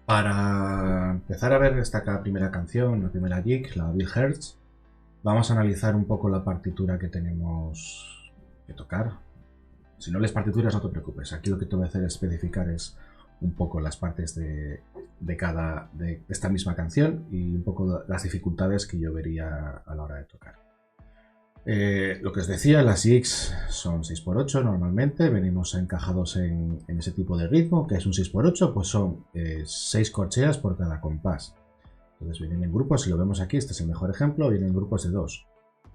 Para empezar a ver esta primera canción, la primera jig, la Bill Hertz, vamos a analizar un poco la partitura que tenemos que tocar. Si no lees partituras, no te preocupes. Aquí lo que te voy a hacer es especificar es un poco las partes de esta misma canción y un poco las dificultades que yo vería a la hora de tocar. Lo que os decía, las jigs son 6x8 normalmente, venimos encajados en ese tipo de ritmo, que es un 6x8, pues son 6 corcheas por cada compás. Entonces vienen en grupos, si lo vemos aquí, este es el mejor ejemplo, vienen en grupos de 2.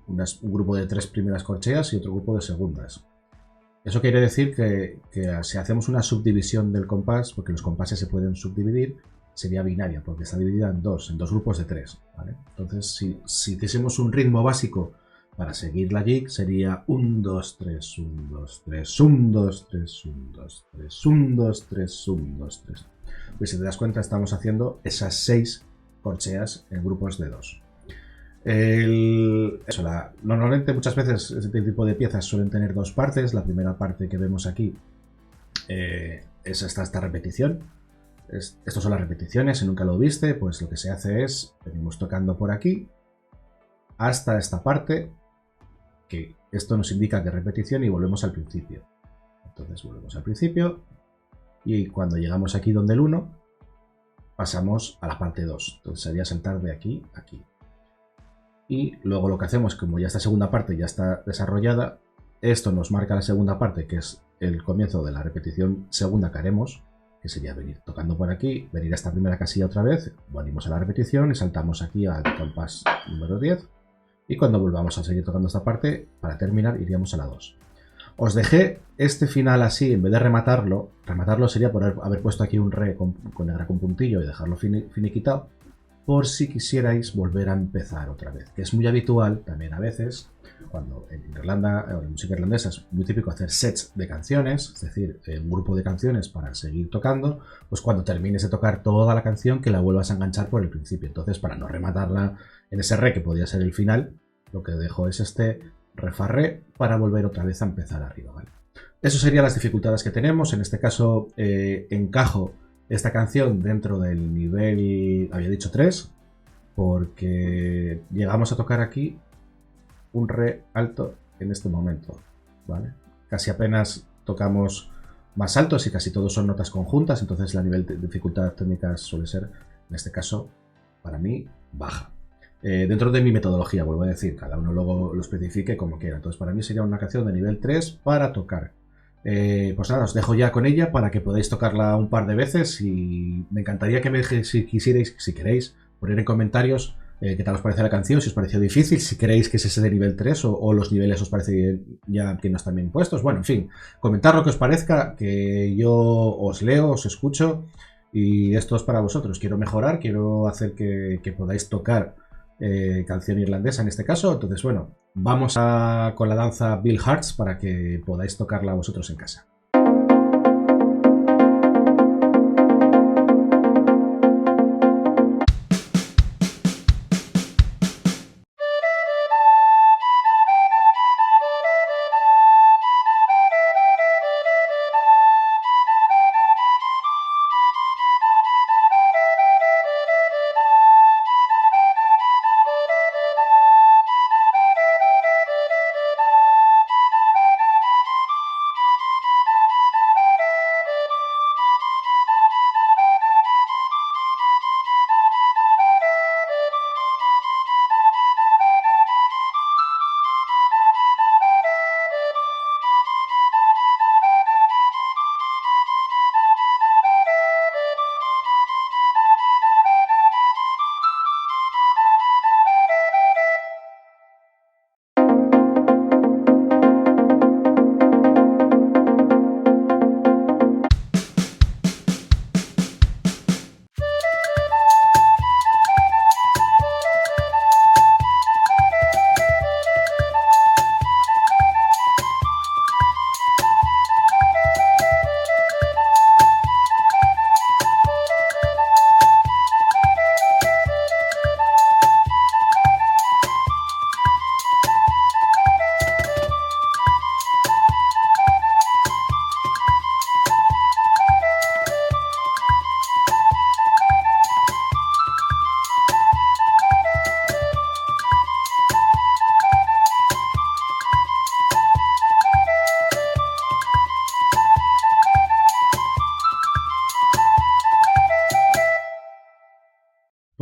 Un grupo de 3 primeras corcheas y otro grupo de segundas. Eso quiere decir que si hacemos una subdivisión del compás, porque los compases se pueden subdividir, sería binaria, porque está dividida en dos grupos de 3. ¿Vale? Entonces, si hiciésemos un ritmo básico para seguir la jig, sería 1, 2, 3, 1, 2, 3, 1, 2, 3, 1, 2, 3, 1, 2, 3, 1, 2, 3. Pues si te das cuenta, estamos haciendo esas 6 corcheas en grupos de 2. Normalmente muchas veces este tipo de piezas suelen tener dos partes. La primera parte que vemos aquí es esta repetición. Estas son las repeticiones. Si nunca lo viste, pues lo que se hace es venimos tocando por aquí hasta esta parte, que esto nos indica que es repetición, y volvemos al principio. Entonces volvemos al principio y cuando llegamos aquí donde el 1 pasamos a la parte 2. Entonces sería saltar de aquí a aquí. Y luego lo que hacemos, como ya esta segunda parte ya está desarrollada, esto nos marca la segunda parte, que es el comienzo de la repetición segunda que haremos, que sería venir tocando por aquí, venir a esta primera casilla otra vez, venimos a la repetición y saltamos aquí al compás número 10. Y cuando volvamos a seguir tocando esta parte, para terminar iríamos a la 2. Os dejé este final así, en vez de rematarlo sería por haber puesto aquí un re con negra con puntillo y dejarlo finiquitado, por si quisierais volver a empezar otra vez, que es muy habitual también a veces, cuando en Irlanda o en música irlandesa es muy típico hacer sets de canciones, es decir, un grupo de canciones para seguir tocando, pues cuando termines de tocar toda la canción que la vuelvas a enganchar por el principio. Entonces, para no rematarla en ese re que podría ser el final, lo que dejo es este refarré para volver otra vez a empezar arriba, ¿vale? Eso serían las dificultades que tenemos. En este caso encajo esta canción dentro del nivel, había dicho 3, porque llegamos a tocar aquí un re alto en este momento, ¿vale? Casi apenas tocamos más altos y casi todos son notas conjuntas, entonces la nivel de dificultad técnica suele ser, en este caso, para mí, baja. Dentro de mi metodología, vuelvo a decir, cada uno luego lo especifique como quiera. Entonces, para mí sería una canción de nivel 3 para tocar. Pues nada, os dejo ya con ella para que podáis tocarla un par de veces y me encantaría que me dejéis, si quisierais, si queréis, poner en comentarios qué tal os parece la canción, si os pareció difícil, si creéis que es ese de nivel 3 o los niveles os parece ya que no están bien puestos. Bueno, en fin, comentar lo que os parezca, que yo os leo, os escucho y esto es para vosotros. Quiero mejorar, quiero hacer que podáis tocar canción irlandesa en este caso. Entonces, bueno, vamos con la danza Bill Hearts para que podáis tocarla vosotros en casa.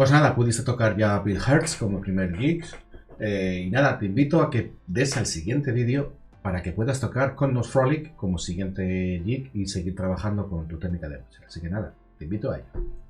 Pues nada, pudiste tocar ya Bill Hertz como primer gig. Y nada, te invito a que des al siguiente vídeo para que puedas tocar con Nos Frolic como siguiente gig y seguir trabajando con tu técnica de música. Así que nada, te invito a ello.